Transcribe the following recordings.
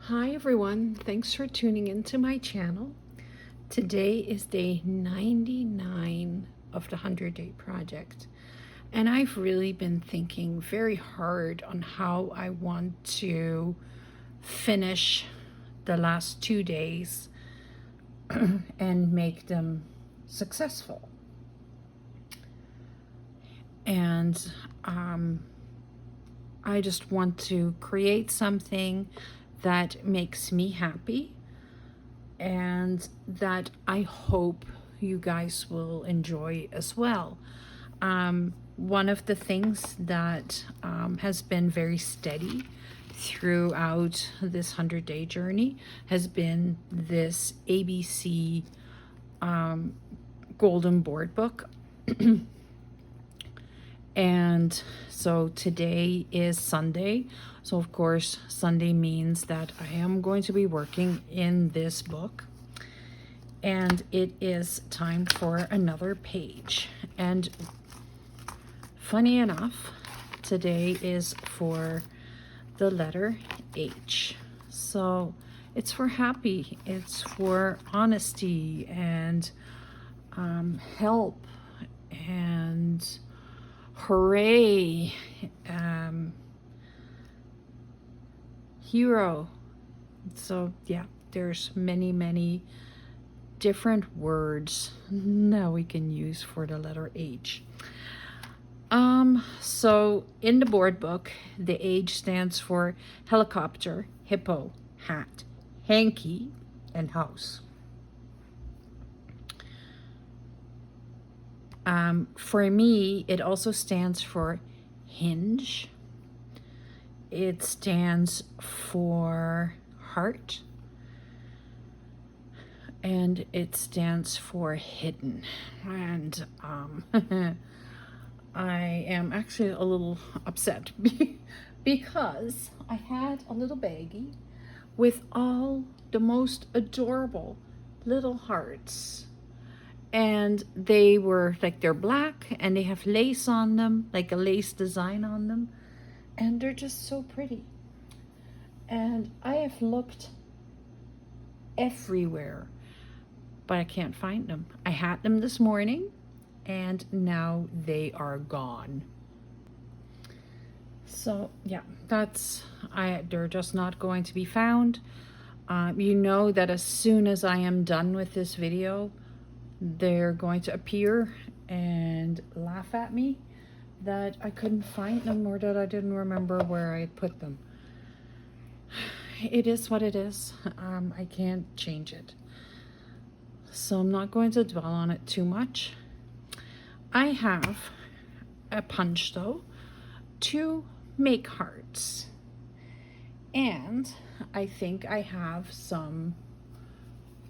Hi everyone, thanks for tuning into my channel. Today is day 99 of the 100-day project, and I've really been thinking very hard on how I want to finish the last 2 days and make them successful. And I just want to create something that makes me happy and that I hope you guys will enjoy as well. One of the things that has been very steady throughout this 100-day journey has been this ABC Golden Board book. And so today is Sunday. So of course, Sunday means that I am going to be working in this book. And it is time for another page. And funny enough, today is for the letter H. So it's for happy, it's for honesty and help and hooray, hero. So yeah, there's many different words that we can use for the letter H. So in the board book, the H stands for helicopter, hippo, hat, hanky, and house. For me, it also stands for Hinge. It stands for heart. And it stands for hidden. And I am actually a little upset because I had a little baggie with all the most adorable little hearts. And they were like, they're black and they have lace on them, like a lace design on them. And they're just so pretty. And I have looked everywhere, but I can't find them. I had them this morning and now they are gone. So yeah, they're just not going to be found. You know that as soon as I am done with this video, they're going to appear and laugh at me that I couldn't find them or that I didn't remember where I put them. It is what it is. I can't change it. So I'm not going to dwell on it too much. I have a punch though to make hearts. And I think I have some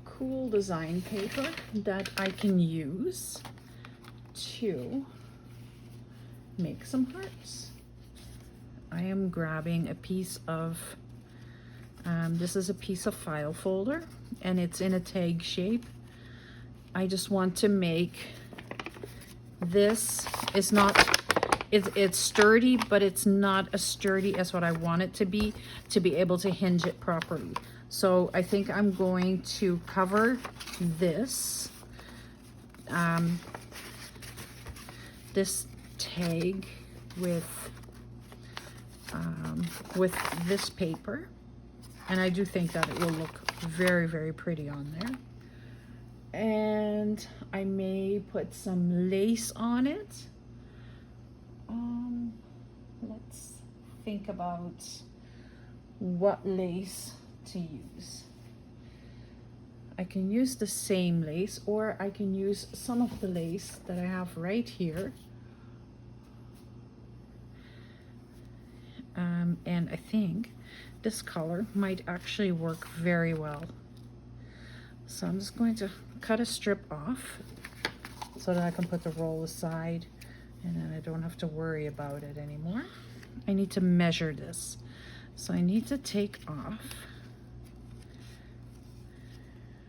cool design paper that I can use to make some hearts. I am grabbing a piece of, this is a piece of file folder and it's in a tag shape. I just want to make, this is not, it's sturdy, but it's not as sturdy as what I want it to be able to hinge it properly. So I think I'm going to cover this, this tag with this paper. And I do think that it will look very pretty on there. And I may put some lace on it. Let's think about what lace to use. I can use the same lace, or I can use some of the lace that I have right here. And I think this color might actually work very well. So I'm just going to cut a strip off so that I can put the roll aside and then I don't have to worry about it anymore. I need to measure this. So I need to take off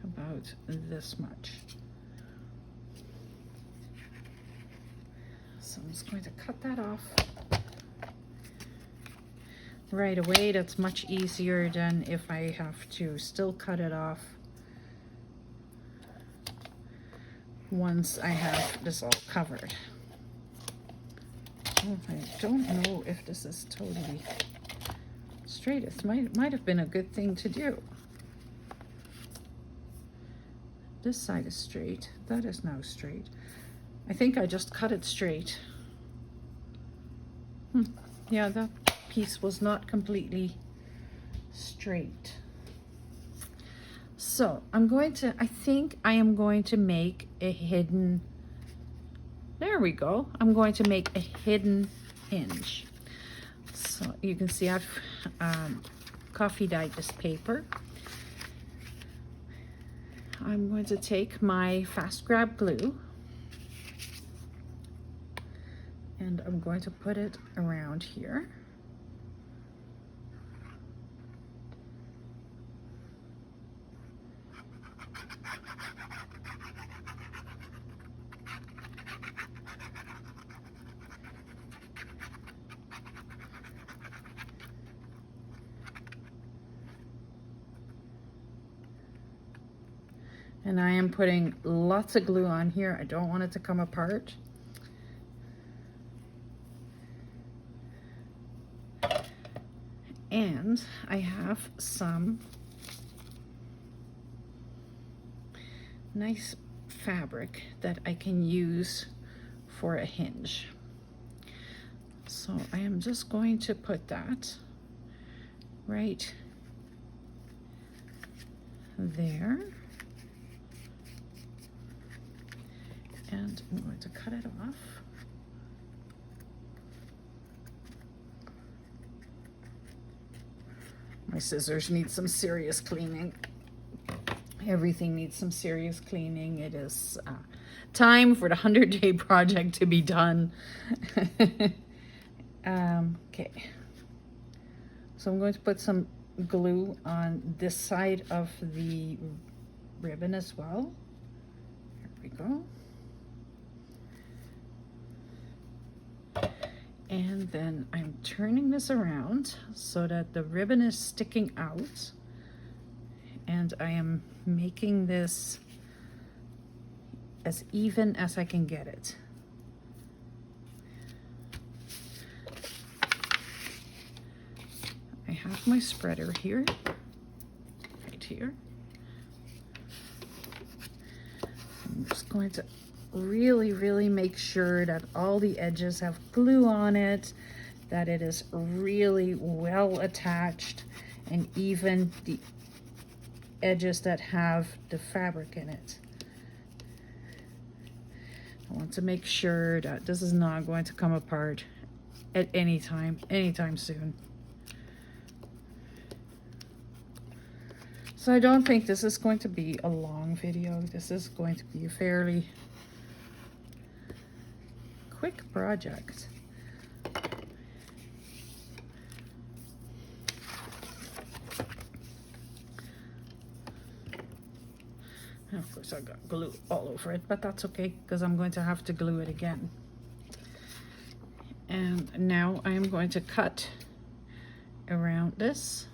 about this much. So I'm just going to cut that off. right away. That's much easier than if I have to still cut it off once I have this all covered. Oh, I don't know if this is totally straight. It might have been a good thing to do. This side is straight. That is now straight. I think I just cut it straight. Yeah, that piece was not completely straight. So I think I am going to make a hidden, there we go. I'm going to make a hidden hinge. So you can see I've coffee dyed this paper. I'm going to take my fast grab glue and I'm going to put it around here. And I am putting lots of glue on here. I don't want it to come apart. And I have some nice fabric that I can use for a hinge. So I am just going to put that right there. And I'm going to cut it off. My scissors need some serious cleaning. Everything needs some serious cleaning. It is time for the 100-day project to be done. Okay. So I'm going to put some glue on this side of the ribbon as well. Here we go. And then I'm turning this around so that the ribbon is sticking out. And I am making this as even as I can get it. I have my spreader here, right here. I'm just going to really make sure that all the edges have glue on it, that it is really well attached, and even the edges that have the fabric in it. I want to make sure that this is not going to come apart at anytime soon. So I don't think this is going to be a long video. This is going to be a fairly quick project. And of course I got glue all over it, but that's okay because I'm going to have to glue it again. And now I am going to cut around this.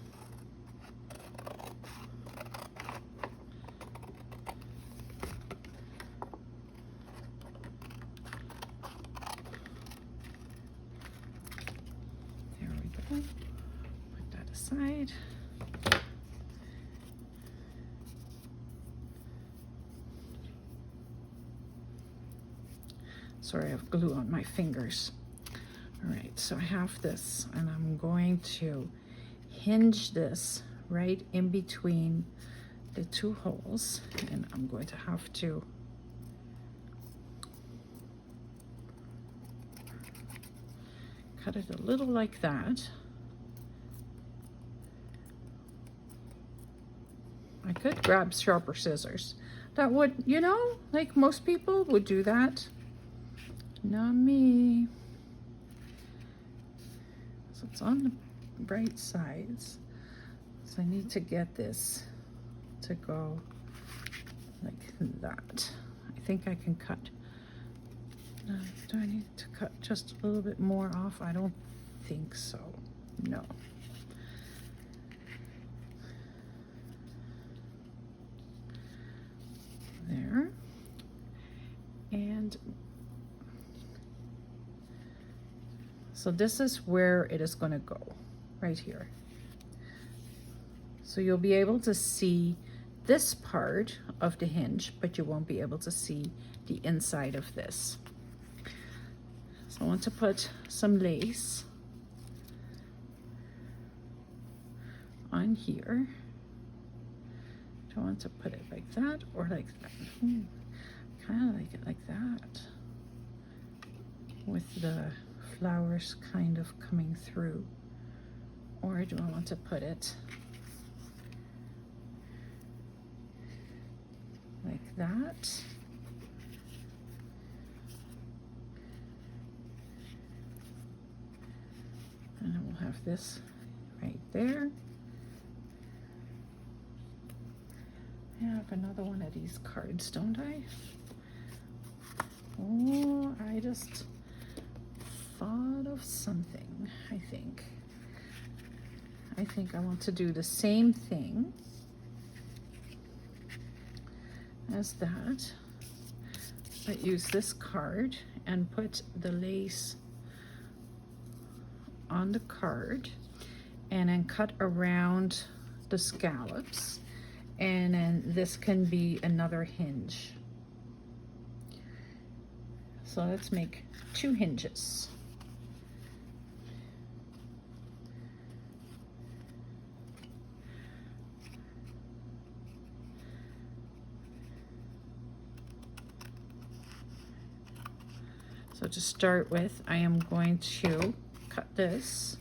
Put that aside. Sorry, I have glue on my fingers. All right, so I have this, and I'm going to hinge this right in between the two holes, and I'm going to have to cut it a little like that. I could grab sharper scissors. That would, you know, like most people would do that. Not me. So it's on the right sides. So I need to get this to go like that. I think I can cut. Do I need to cut just a little bit more off? I don't think so. No. And so this is where it is going to go, right here. So you'll be able to see this part of the hinge, but you won't be able to see the inside of this. So I want to put some lace on here. Do I want to put it like that or like that? Kind of like it like that, with the flowers kind of coming through. Or do I want to put it like that? And then we'll have this right there. I have another one of these cards, don't I? Oh, I just thought of something, I think. I want to do the same thing as that, but use this card and put the lace on the card and then cut around the scallops, and then this can be another hinge. So let's make 2 hinges. So to start with, I am going to cut this,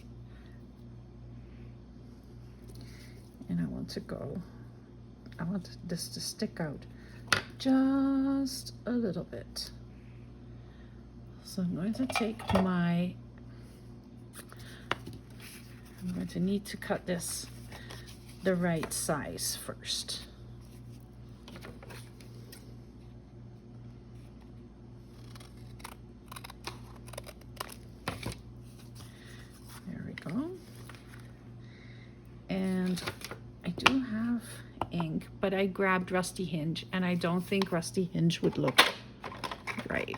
and I want this to stick out just a little bit. So I'm going to take I'm going to need to cut this the right size first. There we go. And I do have ink, but I grabbed Rusty Hinge, and I don't think Rusty Hinge would look right.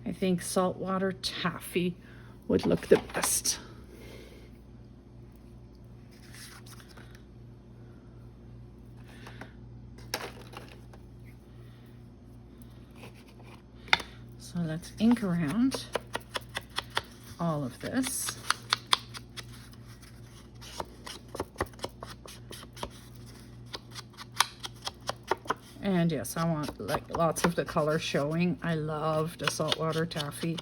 I think saltwater taffy would look the best. So let's ink around all of this. And yes, I want like lots of the color showing. I love the saltwater taffy.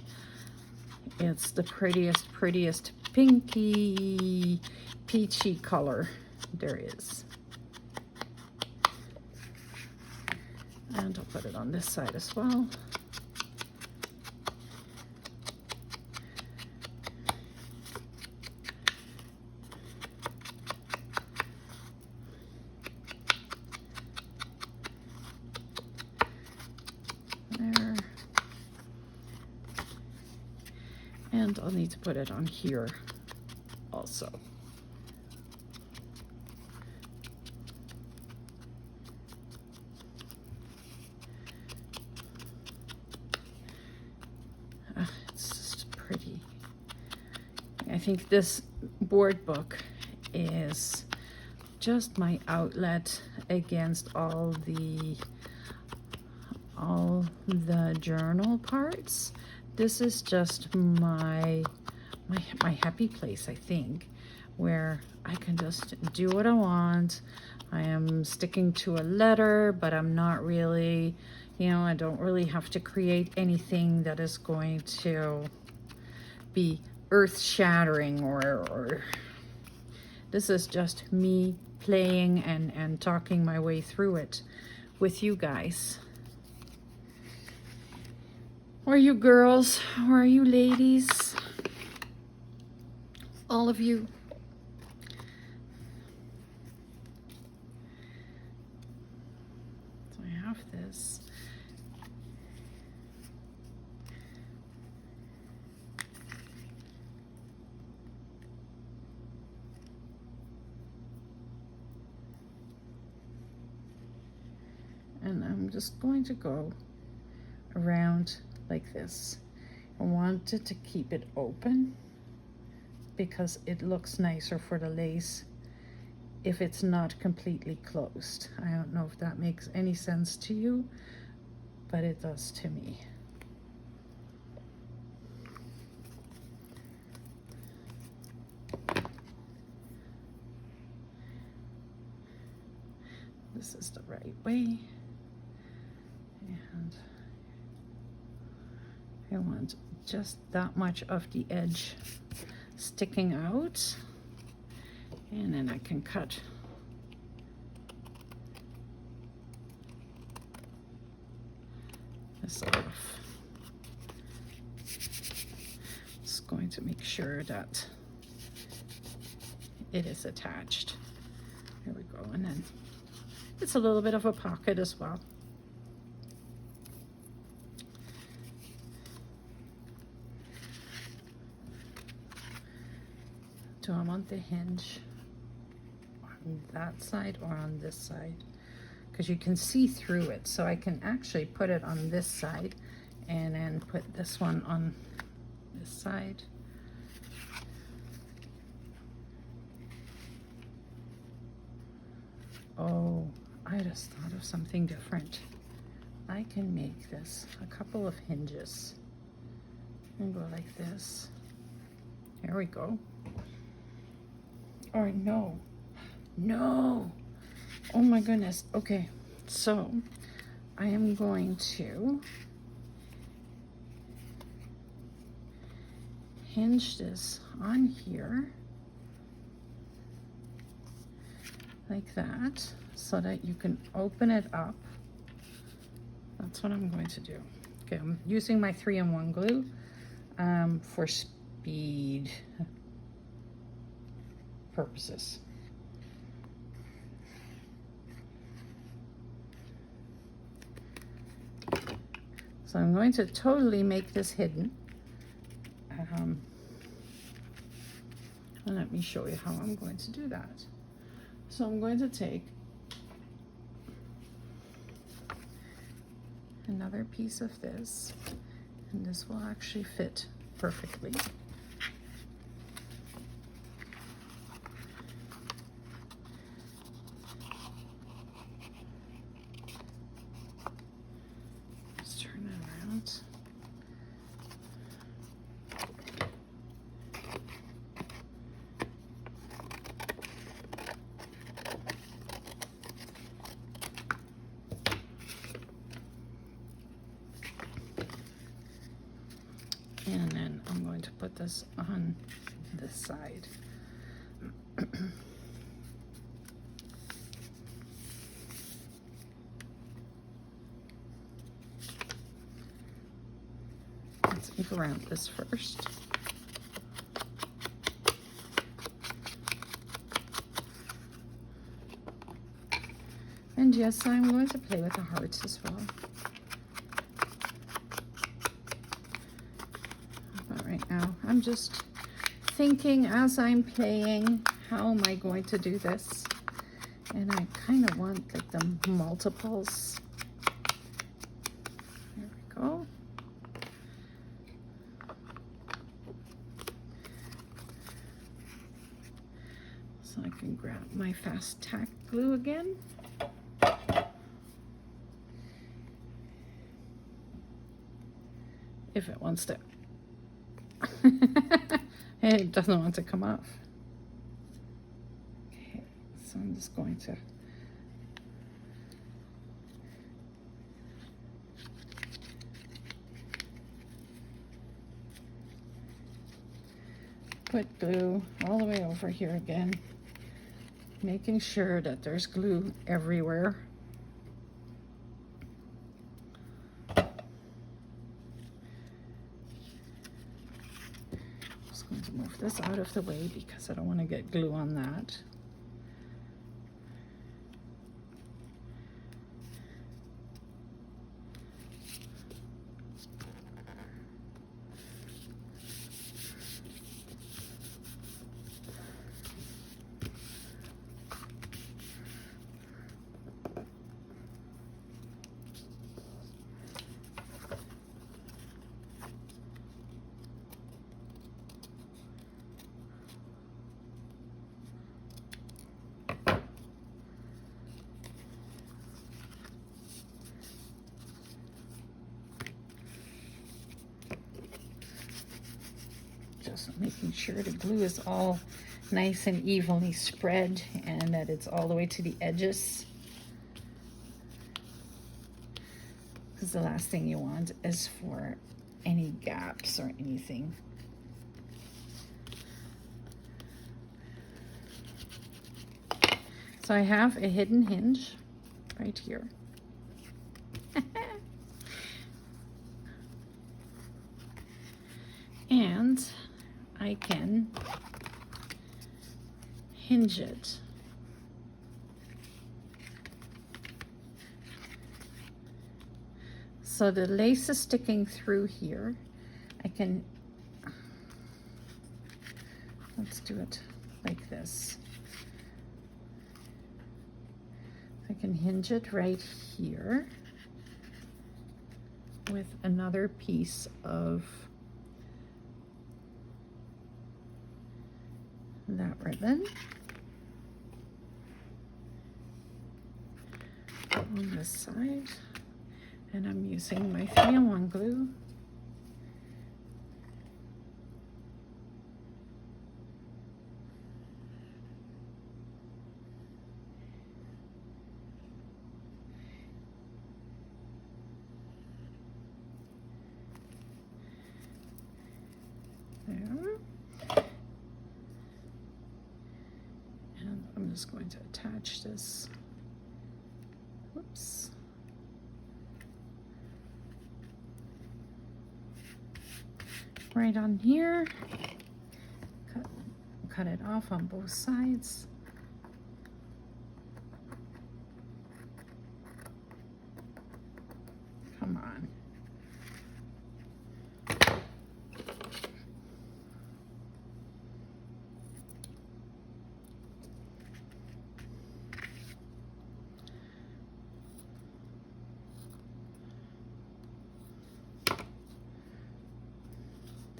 It's the prettiest pinky, peachy color there is. And I'll put it on this side as well. There. And I'll need to put it on here also. It's just pretty. I think this board book is just my outlet against all the journal parts. This is just my happy place, I think, where I can just do what I want. I am sticking to a letter, but I'm not really, I don't really have to create anything that is going to be earth-shattering or this is just me playing and talking my way through it with you guys. Or you girls, or you ladies, all of you. So I have this. I'm just going to go around like this. I wanted to keep it open because it looks nicer for the lace if it's not completely closed. I don't know if that makes any sense to you, but it does to me. This is the right way. And I want just that much of the edge sticking out, and then I can cut this off. Just going to make sure that it is attached. There we go, and then it's a little bit of a pocket as well. Do I want the hinge on that side or on this side? Because you can see through it, so I can actually put it on this side and then put this one on this side. Oh, I just thought of something different. I can make this a couple of hinges and go like this. There we go. Or no, oh my goodness. Okay, so I am going to hinge this on here like that so that you can open it up. That's what I'm going to do. Okay, I'm using my 3-in-1 glue for speed purposes. So I'm going to totally make this hidden. And let me show you how I'm going to do that. So I'm going to take another piece of this, and this will actually fit perfectly. And then I'm going to put this on this side. Let's ink around this first. And yes, I'm going to play with the hearts as well. But right now, I'm just thinking as I'm playing, how am I going to do this? And I kind of want like the multiples. There we go. So I can grab my fast tack glue again. If it wants to. It doesn't want to come off. Okay, so I'm just going to put glue all the way over here again, making sure that there's glue everywhere. Just going to move this out of the way because I don't want to get glue on that. Just making sure the glue is all nice and evenly spread and that it's all the way to the edges. Because the last thing you want is for any gaps or anything. So I have a hidden hinge right here. And I can hinge it. So the lace is sticking through here. I can, let's do it like this. I can hinge it right here with another piece of that ribbon on this side, and I'm using my 3-in-1 glue. There. And I'm just going to attach this. Whoops. Right on here. Cut it off on both sides. Come on.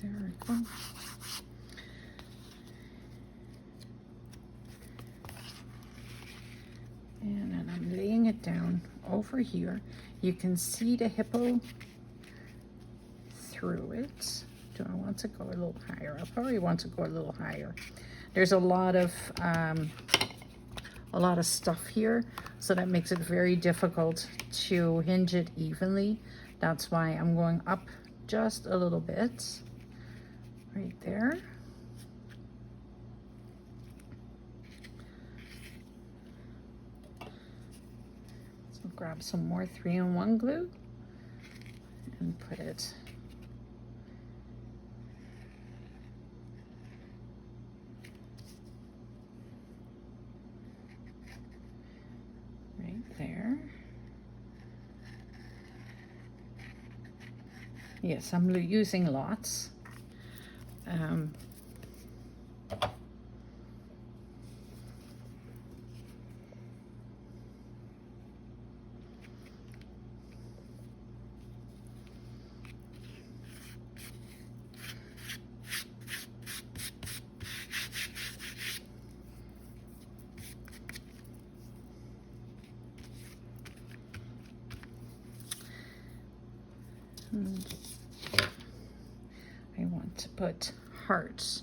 There we go. And then I'm laying it down over here. You can see the hippo through it. Do I want to go a little higher? I probably want to go a little higher. There's a lot of stuff here, so that makes it very difficult to hinge it evenly. That's why I'm going up just a little bit. Right there. So grab some more 3-in-1 glue and put it right there. Yes, I'm using lots. I want to put hearts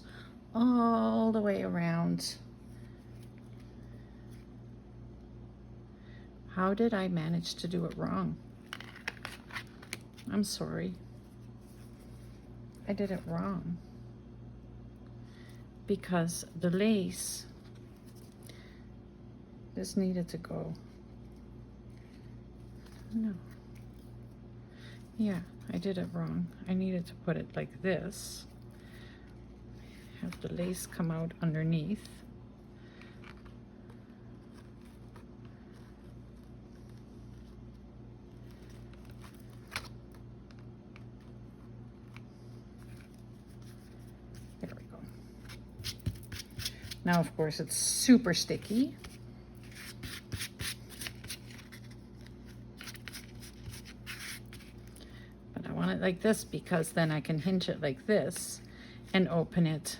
all the way around. How did I manage to do it wrong? I'm sorry. I did it wrong. Because the lace just needed to go. No. Yeah, I did it wrong. I needed to put it like this. Have the lace come out underneath. There we go. Now, of course, it's super sticky. But I want it like this because then I can hinge it like this and open it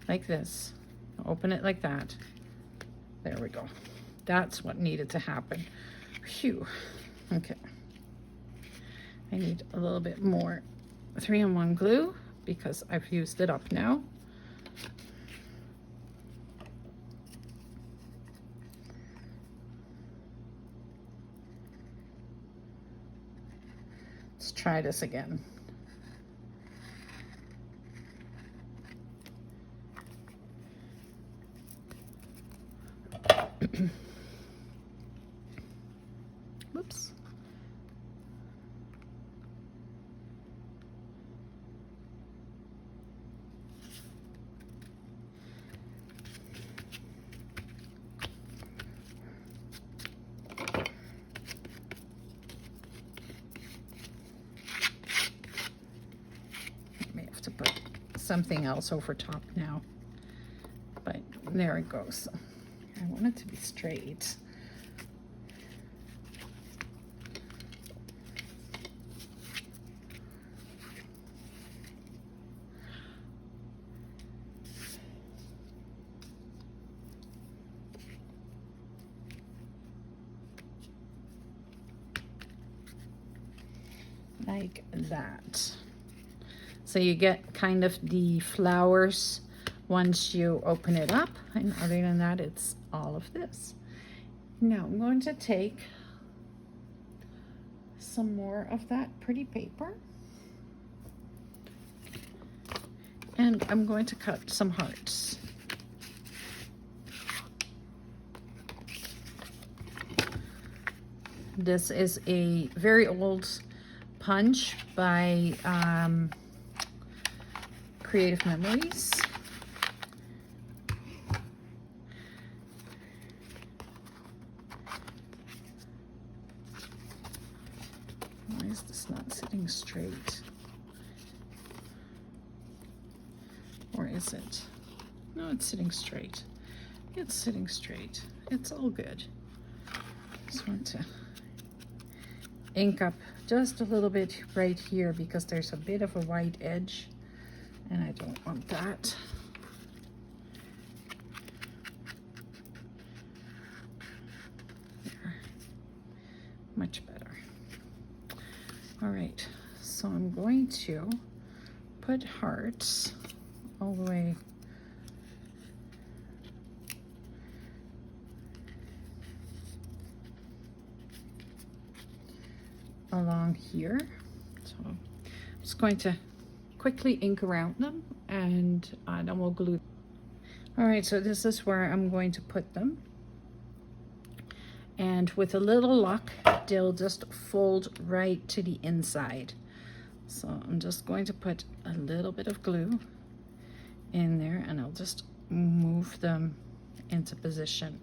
like this. Open it like that. There we go. That's what needed to happen. Phew. Okay. I need a little bit more 3-in-1 glue because I've used it up now. Let's try this again. Whoops. May have to put something else over top now, but there it goes. I want it to be straight. Like that. So you get kind of the flowers once you open it up, and other than that, it's all of this. Now I'm going to take some more of that pretty paper, and I'm going to cut some hearts. This is a very old punch by Creative Memories. Why is this not sitting straight? Or is it? No, it's sitting straight. It's sitting straight. It's all good. Just want to ink up just a little bit right here because there's a bit of a white edge and I don't want that. There. Much better. All right, so I'm going to put hearts all the way along here. So I'm just going to quickly ink around them and then we'll glue. All right, so this is where I'm going to put them. And with a little luck, they'll just fold right to the inside. So I'm just going to put a little bit of glue in there and I'll just move them into position.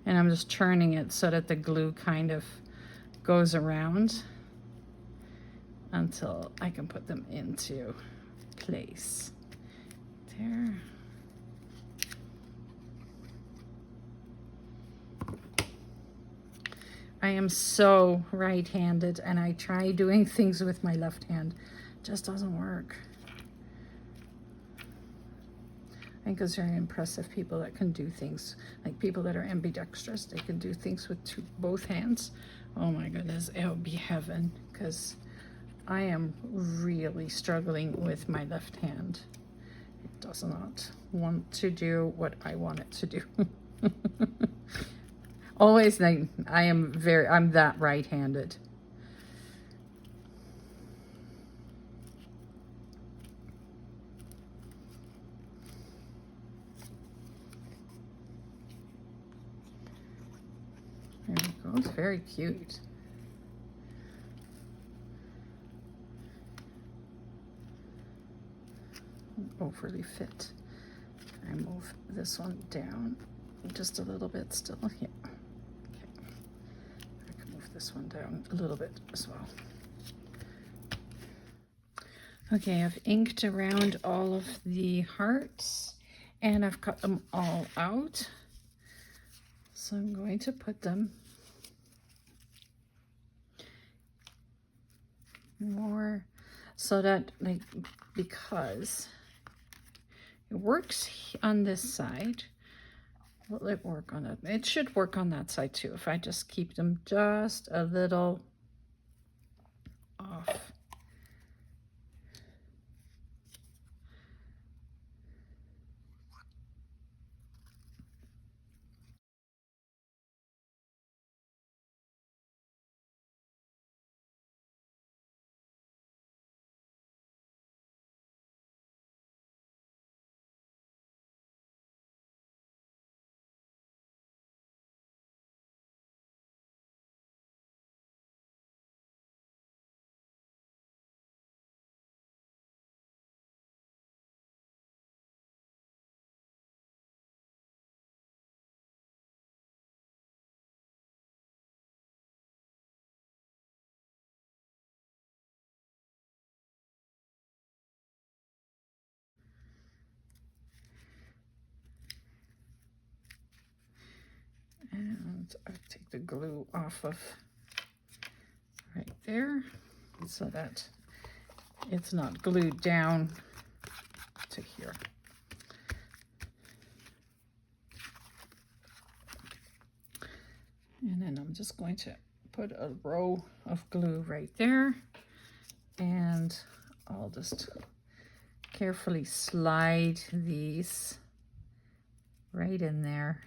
And I'm just turning it so that the glue kind of goes around until I can put them into place. There. I am so right-handed and I try doing things with my left hand. It just doesn't work. I think it's very impressive people that can do things, like people that are ambidextrous, they can do things with both hands. Oh my goodness, it would be heaven, because I am really struggling with my left hand. It does not want to do what I want it to do. Always, I'm that right-handed. There it goes, very cute. Overly fit. I move this one down just a little bit still. Yeah. Okay. I can move this one down a little bit as well. Okay, I've inked around all of the hearts and I've cut them all out. So I'm going to put them more so that, like, because it works on this side, Will it work on it? It should work on that side too, if I just keep them just a little off. And I take the glue off of right there so that it's not glued down to here. And then I'm just going to put a row of glue right there, and I'll just carefully slide these right in there.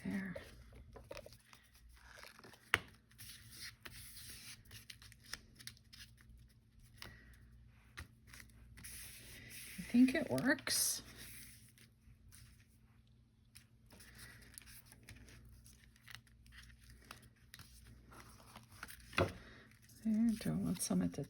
There. I think it works. There, don't want some at the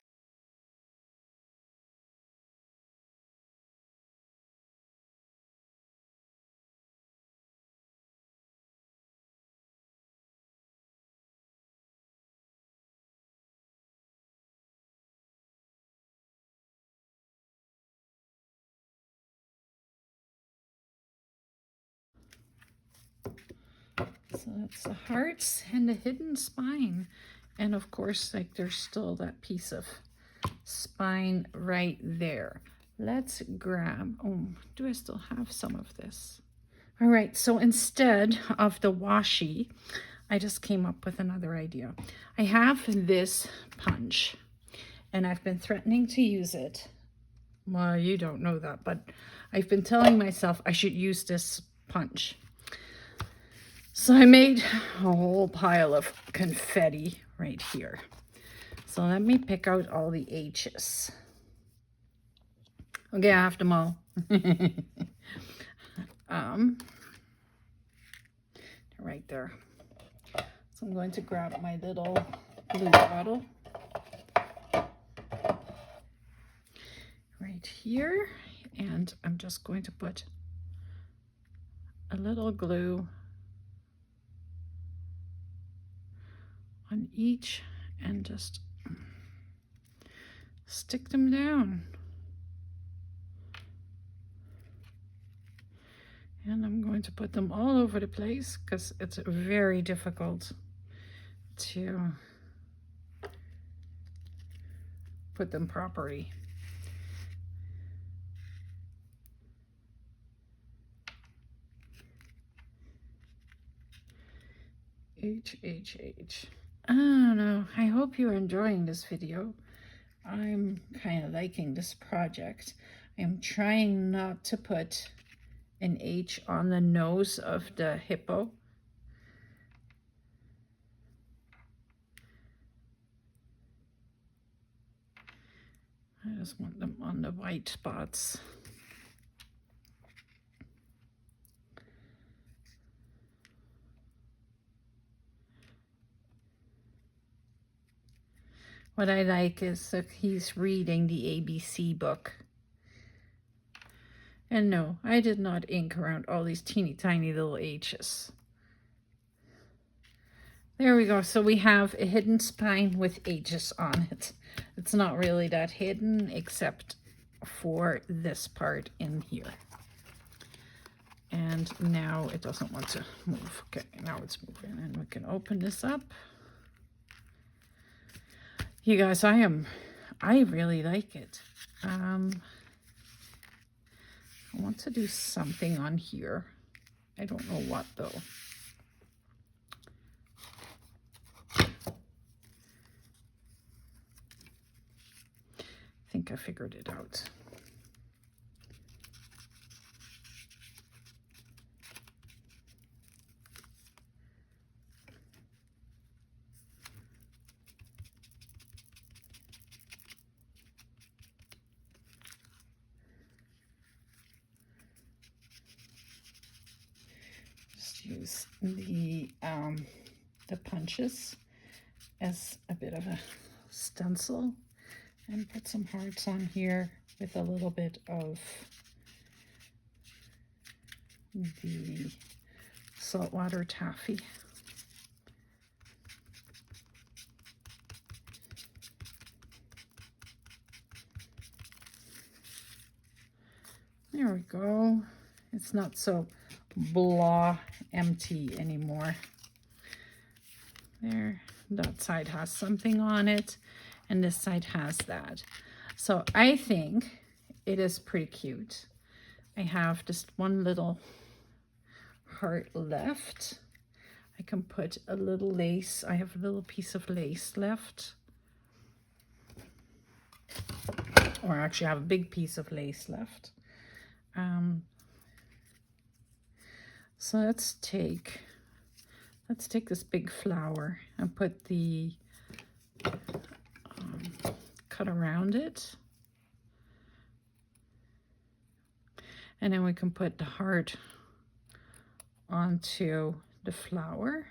So that's the hearts and the hidden spine. And of course, like there's still that piece of spine right there. Let's grab, oh, do I still have some of this? All right, so instead of the washi, I just came up with another idea. I have this punch, and I've been threatening to use it. Well, you don't know that, but I've been telling myself I should use this punch. So I made a whole pile of confetti right here. So let me pick out all the H's. Okay, I have them all. Right there. So I'm going to grab my little glue bottle right here, and I'm just going to put a little glue on each and just stick them down. And I'm going to put them all over the place because it's very difficult to put them properly. H. I don't know. I hope you're enjoying this video. I'm kind of liking this project. I'm trying not to put an H on the nose of the hippo. I just want them on the white spots. What I like is that he's reading the ABC book. And no, I did not ink around all these teeny tiny little H's. There we go. So we have a hidden spine with H's on it. It's not really that hidden, except for this part in here. And now it doesn't want to move. Okay, now it's moving, and we can open this up. You guys, I really like it. I want to do something on here. I don't know what though. I think I figured it out. Just use the punches as a bit of a stencil, and put some hearts on here with a little bit of the saltwater taffy. There we go. It's not so blah empty anymore. There, that side has something on it, and this side has that. So I think it is pretty cute. I have just one little heart left. I can put a little lace. I have a little piece of lace left. Or actually I have a big piece of lace left. So let's take this big flower and put the cut around it, and then we can put the heart onto the flower.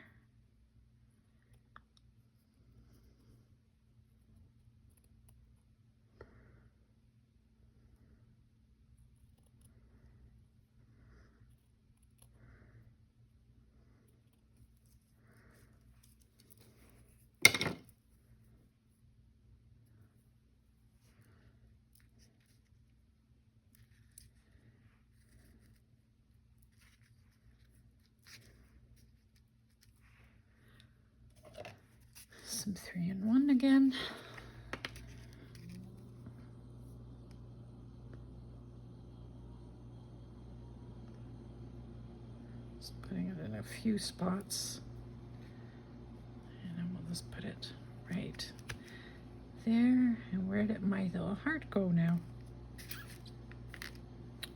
Some 3-in-1 again. Just putting it in a few spots, and then we'll just put it right there. And where did my little heart go now?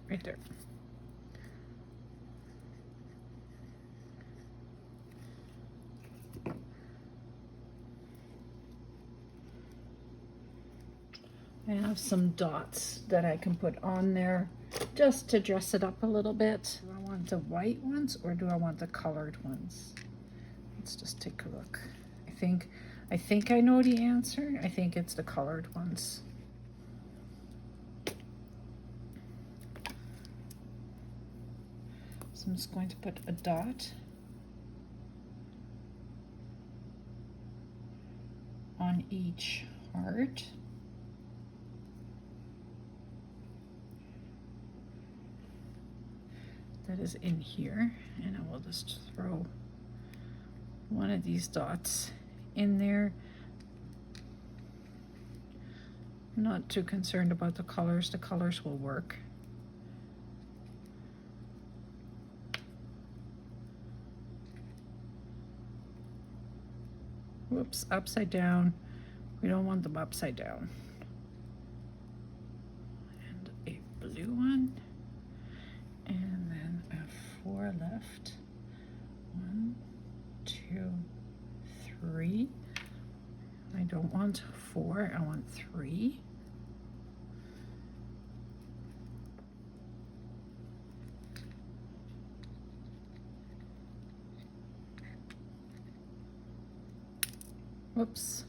Right there. I have some dots that I can put on there just to dress it up a little bit. Do I want the white ones or do I want the colored ones? Let's just take a look. I think I know the answer. I think it's the colored ones. So I'm just going to put a dot on each heart. That is in here, and I will just throw one of these dots in there. I'm not too concerned about the colors will work. Whoops, upside down. We don't want them upside down. And a blue one. And then I have 4 left. 1, 2, 3. I don't want 4, I want 3. Whoops.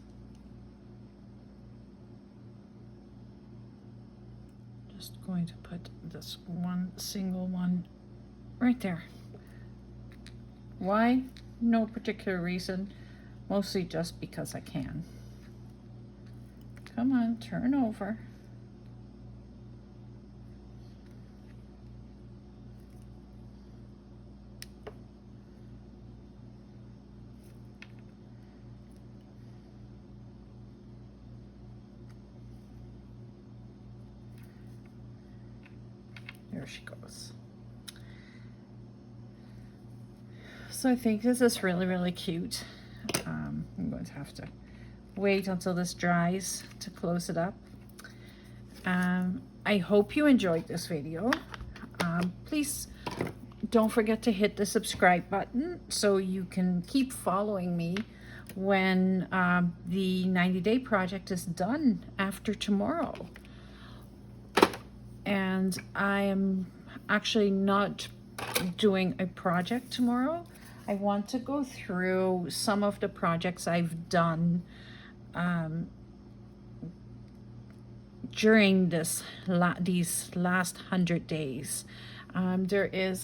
Just going to put this one single one right there. Why? No particular reason. Mostly just because I can. Come on, turn over. There she goes. So I think this is really, really cute. I'm going to have to wait until this dries to close it up. I hope you enjoyed this video. Please don't forget to hit the subscribe button so you can keep following me when the 90-day project is done after tomorrow. And I am actually not doing a project tomorrow. I want to go through some of the projects I've done during these last 100 days. I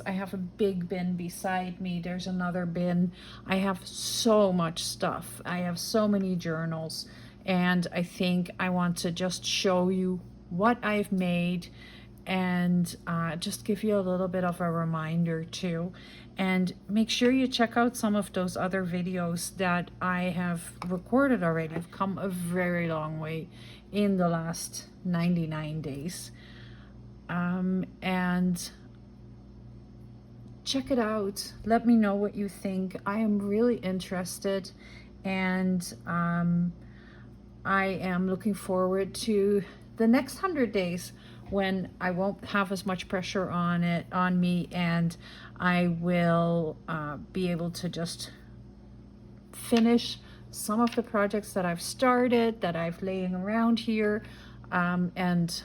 have a big bin beside me. There's another bin. I have so much stuff. I have so many journals, and I think I want to just show you what I've made and just give you a little bit of a reminder too. And make sure you check out some of those other videos that I have recorded already. I've come a very long way in the last 99 days. And check it out. Let me know what you think. I am really interested, and I am looking forward to the next 100 days when I won't have as much pressure on me, and I will be able to just finish some of the projects that I've started, that I've laying around here, and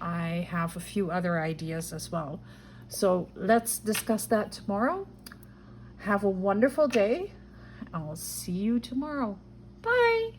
I have a few other ideas as well. So let's discuss that tomorrow. Have a wonderful day. I'll see you tomorrow. Bye.